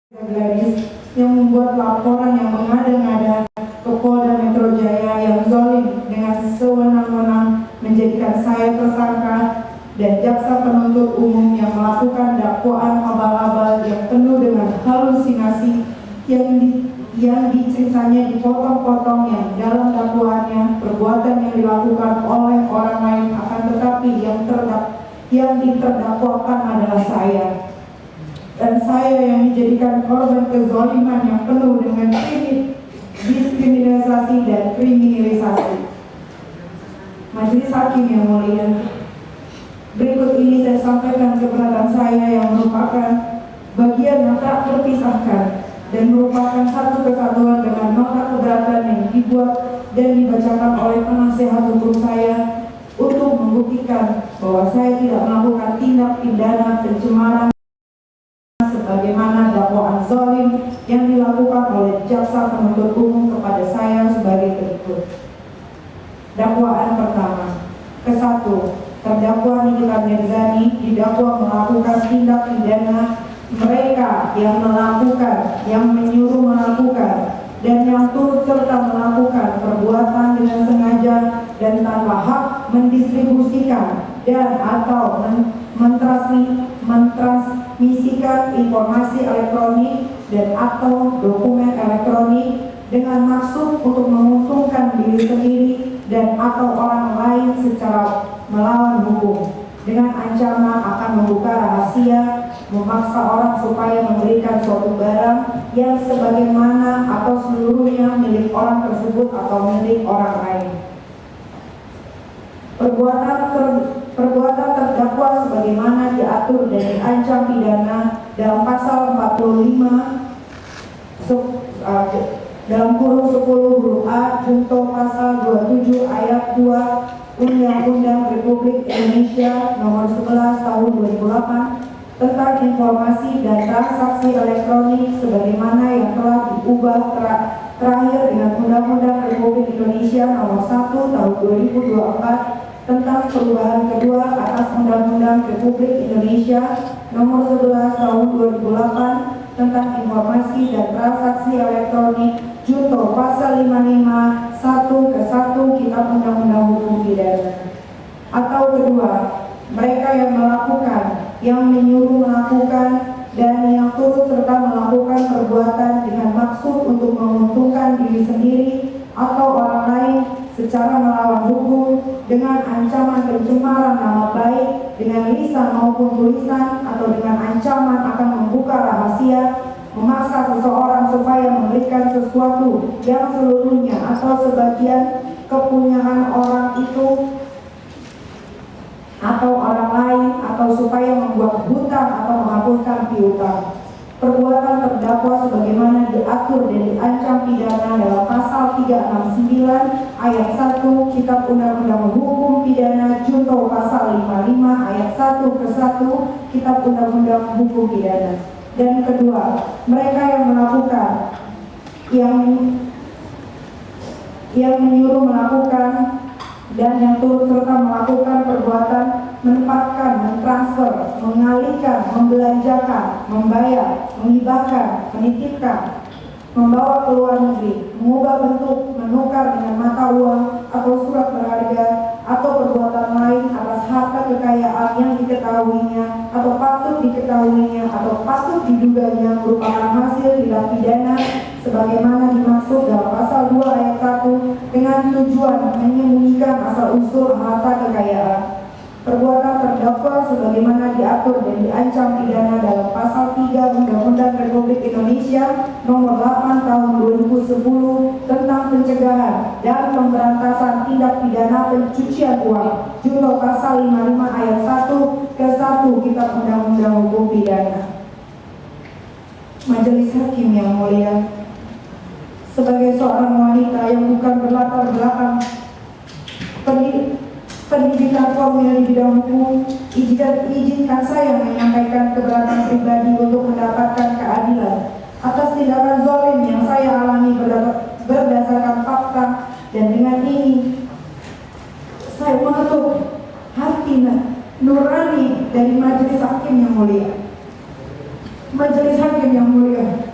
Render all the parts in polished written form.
Gadis yang membuat laporan yang mengada-ngada ke Polda Metro Jaya yang zalim dengan sewenang-wenang menjadikan saya tersangka, dan jaksa penuntut umum yang melakukan dakwaan abal-abal yang penuh dengan halusinasi yang diceritanya dipotong-potong, yang dalam dakwaannya perbuatan yang dilakukan oleh orang lain, akan tetapi yang diterdakwakan adalah saya. Dan saya yang dijadikan korban kezaliman yang penuh dengan diskriminasi dan kriminalisasi. Majelis Hakim yang mulia, berikut ini saya sampaikan keberatan saya yang merupakan bagian yang tak terpisahkan dan merupakan satu kesatuan dengan nota keberatan yang dibuat dan dibacakan oleh penasihat hukum saya untuk membuktikan bahwa saya tidak melakukan tindak pidana pencemaran sebagaimana dakwaan zalim yang dilakukan oleh jaksa penuntut umum kepada saya sebagai berikut. Dakwaan pertama. Ke-1, terdakwa Nikita Mirzani didakwa melakukan tindak pidana mereka yang melakukan, yang menyuruh melakukan, dan yang turut serta melakukan perbuatan dengan sengaja dan tanpa hak mendistribusikan dan atau mentransmisikan informasi elektronik dan atau dokumen elektronik dengan maksud untuk menguntungkan diri sendiri dan atau orang lain secara melawan hukum, dengan ancaman akan membuka rahasia, memaksa orang supaya memberikan suatu barang yang sebagaimana atau seluruhnya milik orang tersebut atau milik orang lain. Perbuatan terdakwa sebagaimana diatur dan diancam pidana dalam pasal 45 dalam kurung 10 huruf A junto pasal 27 ayat 2 Undang-Undang Republik Indonesia Nomor 11 Tahun 2008 tentang informasi dan transaksi elektronik sebagaimana yang telah diubah terakhir dengan Undang-Undang Republik Indonesia Nomor 1 Tahun 2024 tentang perubahan kedua atas Undang-Undang Republik Indonesia Nomor 11 Tahun 2008 tentang informasi dan transaksi elektronik junto pasal 55 1 ke 1 Kitab Undang-Undang Hukum Pidana. Atau kedua, mereka yang melakukan, yang menyuruh melakukan, dan yang turut serta melakukan perbuatan dengan maksud untuk menguntungkan diri sendiri atau orang lain secara melawan hukum dengan ancaman pencemaran nama baik dengan lisan maupun tulisan atau dengan ancaman akan membuka rahasia, memaksa seseorang supaya memberikan sesuatu yang seluruhnya atau sebagian kepunyaan orang itu atau orang lain, atau supaya membuat hutang atau menghapuskan piutang. Perbuatan terdakwa sebagaimana diatur dan diancam pidana dalam pasal 369 ayat 1 Kitab Undang-Undang Hukum Pidana junto pasal 55 ayat 1 ke 1 Kitab Undang-Undang Hukum Pidana. Dan kedua, mereka yang melakukan, yang menyuruh melakukan, dan yang turut serta melakukan perbuatan menempatkan, mentransfer, mengalihkan, membelanjakan, membayar, menghibahkan, menitipkan, membawa ke luar negeri, mengubah bentuk, menukar dengan mata uang atau surat berharga, atau perbuatan lain atas harta kekayaan yang diketahuinya atau patut diketahuinya atau patut diduganya merupakan hasil tindak pidana sebagaimana dimaksud dalam pasal 2 ayat 1 dengan tujuan menyembunyikan asal usul harta kekayaan. Perbuatan terdakwa sebagaimana diatur dan diancam pidana dalam pasal 3 Undang-Undang Republik Indonesia Nomor 8 Tahun 2010 tentang pencegahan dan pemberantasan tindak pidana pencucian uang junto pasal 55 ayat 1 ke 1 Kitab Undang-Undang Hukum Pidana. Majelis Hakim yang mulia, sebagai seorang wanita yang bukan berlatar belakang pendidikan formil di bidang hukum, izinkan saya menyampaikan keberatan pribadi untuk mendapatkan keadilan atas tindakan zalim yang saya alami berdasarkan fakta, dan dengan ini saya mengetuk hati nurani dari Majelis Hakim yang mulia. Majelis Hakim yang mulia,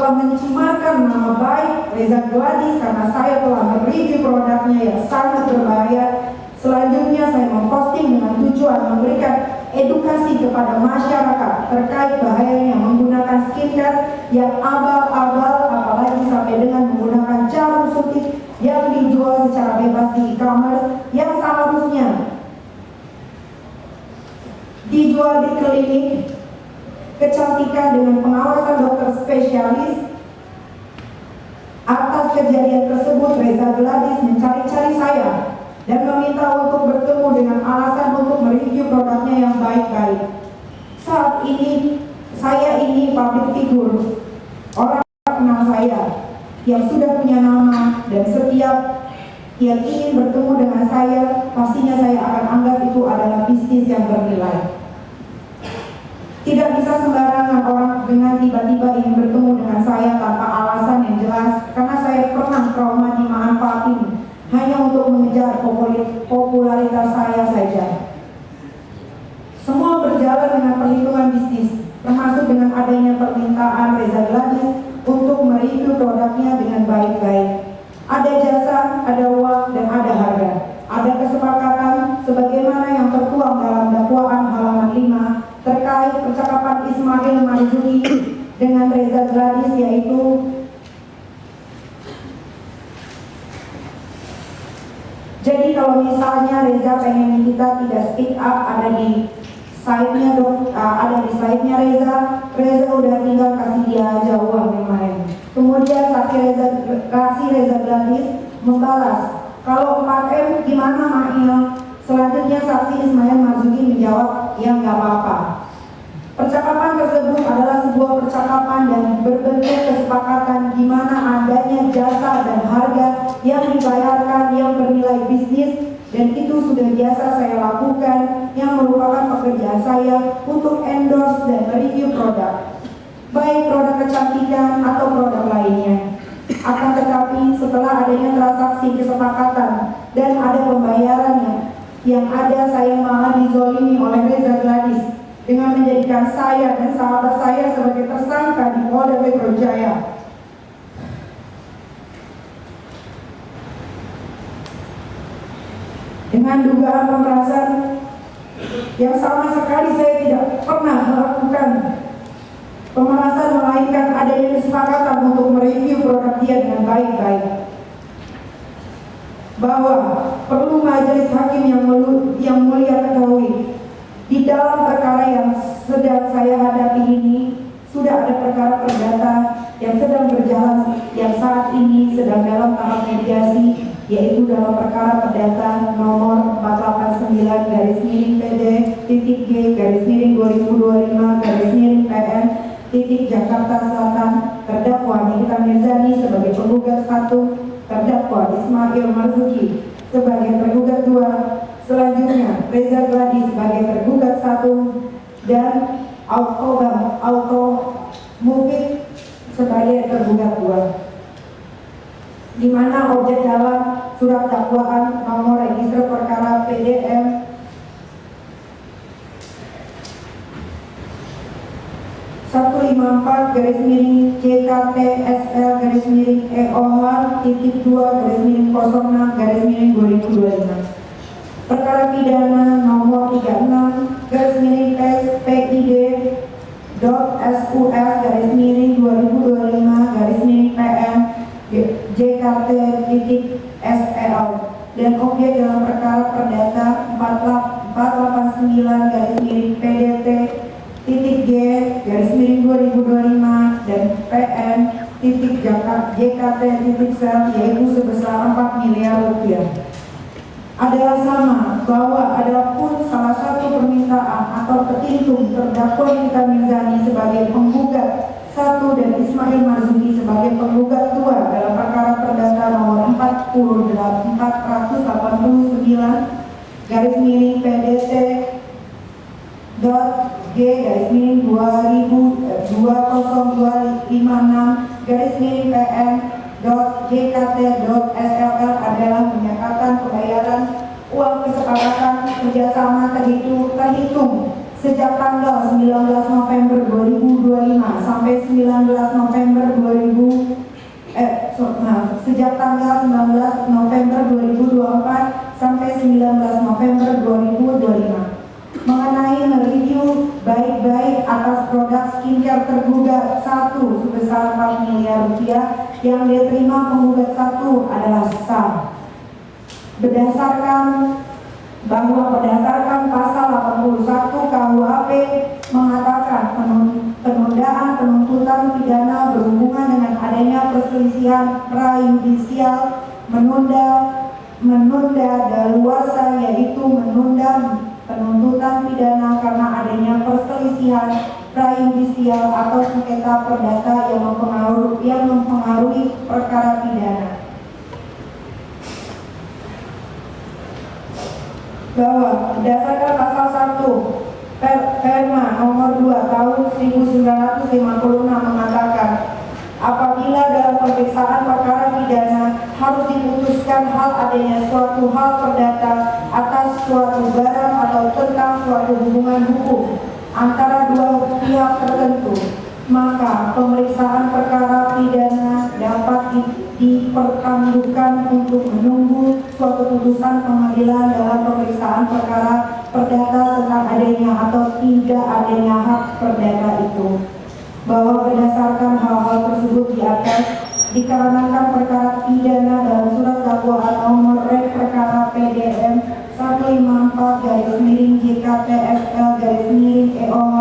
telah mencemarkan nama baik Reza Gladys karena saya telah mereview produknya yang sangat berbahaya. Selanjutnya saya memposting dengan tujuan memberikan edukasi kepada masyarakat terkait bahayanya menggunakan skincare yang abal-abal, apalagi sampai dengan menggunakan jarum suntik yang dijual secara bebas di e-commerce yang seharusnya dijual di klinik kecantikan dengan pengawasan dokter spesialis. Atas kejadian tersebut, Reza Gladys mencari-cari saya dan meminta untuk bertemu dengan alasan untuk mereview produknya yang baik-baik. Saat ini, saya ini public figure, orang kenal saya yang sudah punya nama, dan setiap yang ingin bertemu dengan saya, pastinya saya akan anggap itu adalah bisnis yang bernilai. Tidak bisa sembarangan orang dengan tiba-tiba ingin bertemu dengan saya tanpa alasan yang jelas, karena saya pernah trauma dimanfaatin hanya untuk mengejar popularitas saya saja. Semua berjalan dengan perhitungan bisnis, termasuk dengan adanya permintaan Reza Gladys untuk mereview produknya dengan baik-baik. Ada jasa, ada uang, dan ada harga. Ada kesepakatan sebagaimana yang tertuang dalam dakwaan halaman 5 terkait percakapan Ismail Marzuki dengan Reza Gladys, yaitu jadi kalau misalnya Reza pengen kita tidak speak up, ada di site-nya Reza udah tinggal kasih dia aja uang yang lain. Kemudian saksi Reza Gladys membalas, kalau 4M gimana Mail? Selanjutnya saksi Ismail Marzuki menjawab, ya nggak apa-apa. Percakapan tersebut adalah sebuah percakapan dan berbentuk kesepakatan di mana adanya jasa dan harga yang dibayarkan yang bernilai bisnis, dan itu sudah biasa saya lakukan, yang merupakan pekerjaan saya untuk endorse dan mereview produk, baik produk kecantikan atau produk lainnya. Akan tetapi setelah adanya transaksi kesepakatan dan ada pembayarannya, yang ada saya malah dizolimi oleh Reza Gladys dengan menjadikan saya dan sahabat saya sebagai tersangka di Polda Metro Jaya. Dengan dugaan pemerasan yang sama sekali saya tidak pernah melakukan pemerasan, melainkan adanya kesepakatan untuk mereview produk dia dengan baik-baik. Bahwa perlu majelis hakim yang mulia ketahui, di dalam perkara yang sedang saya hadapi ini sudah ada perkara perdata yang sedang berjalan, yang saat ini sedang dalam tahap mediasi, yaitu dalam perkara perdata nomor 489-G-PD-2025-PN Jakarta Selatan, terdakwa Nikita Mirzani sebagai penggugat 1, terdakwa Ismail Marzuki sebagai tergugat 2, selanjutnya Reza Gladys sebagai tergugat 1, dan Auto Mufid sebagai tergugat 2, di mana objek dalam surat dakwaan nomor register perkara PDM 154-EOH-2-06-2025. Perkara pidana nomor 36-PID.SUS-2025-PN JKT.SEL, dan objek dalam perkara perdata 489-PDT.G-2025 dan PN.JKT.SEL, yaitu sebesar 4 miliar rupiah. Adalah sama bahwa ada pun salah satu permintaan atau petitum terdakwa Nikita Mirzani sebagai penggugat 1 dan Ismail Marzuki sebagai penggugat 2 dalam perkara perdata nomor 4-PDT.G-2026-PN.JKT.SLL adalah menyatakan pembayaran uang kesepakatan kerjasama terhitung sejak tanggal 19 November 2025 sampai 19 November 2000 sejak tanggal 19 November 2024 sampai 19 November 2025 mengenai mereview baik-baik atas produk skincare tergugat 1 sebesar 4 miliar rupiah yang diterima penggugat 1 adalah sah. Berdasarkan pasal 81 KUHP mengatakan penundaan penuntutan pidana berhubungan dengan adanya perselisihan prayudisial menunda daluarsa, yaitu menunda penuntutan pidana karena adanya perselisihan prayudisial atau sengketa perdata yang mempengaruhi perkara pidana. Bahwa berdasarkan pasal 1 Perma nomor 2 tahun 1956 mengatakan apabila dalam pemeriksaan perkara pidana harus diputuskan hal adanya suatu hal perdata atas suatu barang atau tentang suatu hubungan hukum antara dua pihak tertentu, maka pemeriksaan perkara pidana dapat dipertangguhkan untuk menunggu suatu putusan pengadilan dalam pemeriksaan perkara perdata tentang adanya atau tidak adanya hak perdata itu. Bahwa berdasarkan hal-hal tersebut di atas, dikarenakan perkara pidana dalam surat dakwaan nomor rek perkara PDM 154-JKTSL-EOH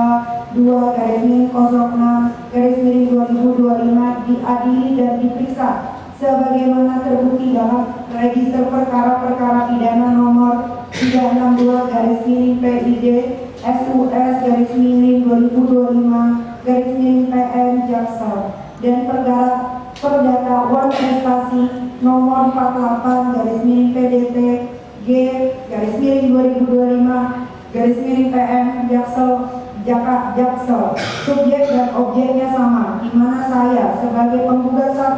2-06-2025 diadili dan diperiksa sebagaimana terbukti dalam register perkara-perkara pidana nomor 362-PID SUS-2025-PN Jaksel dan perdata One Prestasi nomor 48-PDT G-2025-PN Jaksel subjek dan objeknya sama, di mana saya sebagai penggugat 1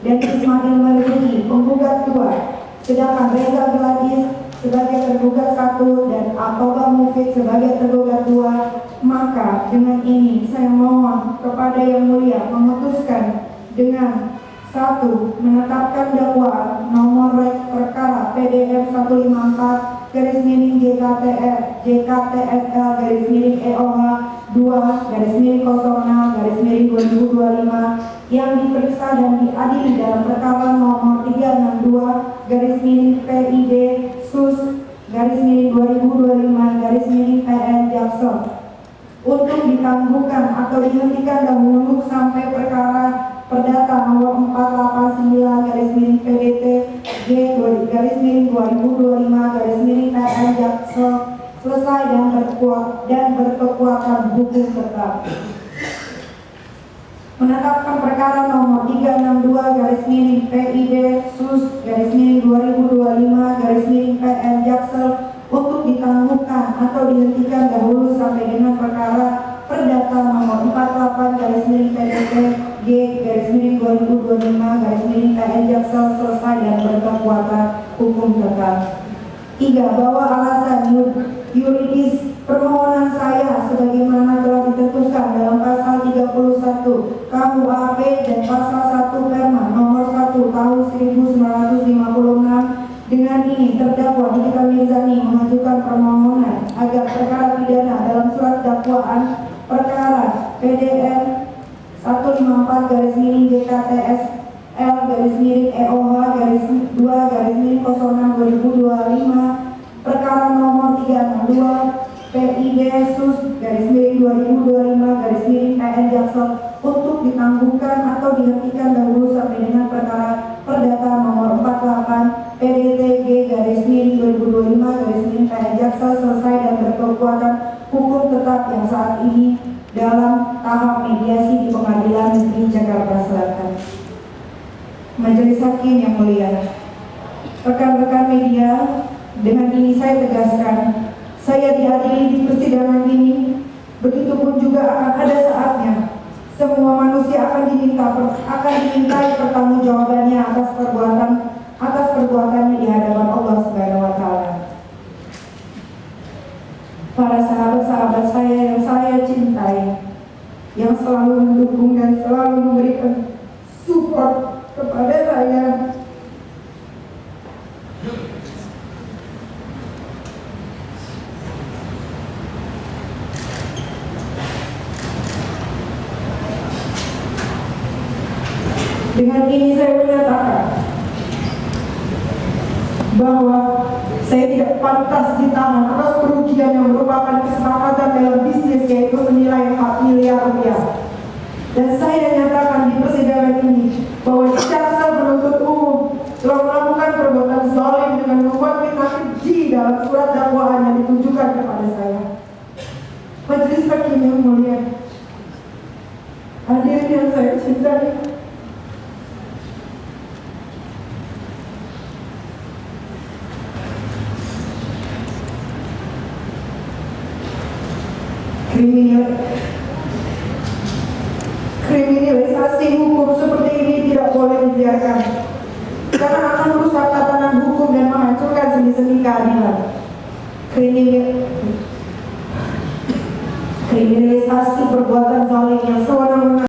dan Ismail Marzuki penggugat 2, sedangkan Reza Gladys sebagai tergugat 1 dan Atoba Mufid sebagai tergugat 2. Maka dengan ini saya mohon kepada Yang Mulia memutuskan dengan 1. Menetapkan dakwaan nomor rek perkara PDM 154-JKTSL-EOH 2-06-2025 yang diperiksa dan diadili dalam perkara nomor 362-PID SUS-2025-PN Jaksel untuk ditangguhkan atau dihentikan dahulu sampai perkara perdata nomor 489-PDT G-2025-PN Jaksel selesai dan berkekuatan hukum tetap. Menetapkan perkara nomor 362-PID SUS-2025-PN Jaksel untuk ditangguhkan atau dihentikan dahulu sampai dengan perkara perdata nomor 48-PDT G-2025-PN Jaksel selesai dan berkekuatan hukum tetap. 3. Bahwa alasan yuridis permohonan saya sebagaimana telah ditentukan dalam pasal 31 KUHP dan pasal 1 Perma nomor 1 tahun 1956. Dengan ini terdakwa Nikita Mirzani mengajukan permohonan agar perkara pidana dalam surat dakwaan perkara PDN 154-JKTSL-EOH 2-06-2025 perkara nomor 362-PID SUS-2025-PN Jaksel untuk ditangguhkan atau dihentikan dahulu sampai dengan perkara perdata nomor 48-PDT G-2025-PN Jaksel selesai dan berkekuatan hukum tetap yang saat ini dalam tahap mediasi di Pengadilan Negeri Jakarta Selatan. Majelis Hakim yang mulia, rekan-rekan media, dengan ini saya tegaskan, saya diadili di persidangan ini, begitupun juga akan ada saatnya semua manusia akan dimintai pertanggungjawabannya atas perbuatannya di hadapan Allah Subhanahu wa taala. para sahabat-sahabat saya yang saya cintai, yang selalu mendukung dan selalu memberikan support kepada saya. Dengan ini saya menyatakan bahwa saya tidak pantas ditahan atas kerugian yang merupakan kesepakatan dalam bisnis, yaitu senilai 4 miliar rupiah. Dan saya nyatakan di persidangan ini bahwa jaksa penuntut umum telah melakukan perbuatan zalim dengan membuat fitnah keji dalam surat dakwaan yang ditujukan kepada saya. Majelis hakim yang mulia, hadirin yang saya cintai, kriminalisasi hukum seperti ini tidak boleh dibiarkan, karena akan merusak tatanan hukum dan menghancurkan sendi-sendi keadilan. Kriminalisasi perbuatan zalim yang sewenang-wenang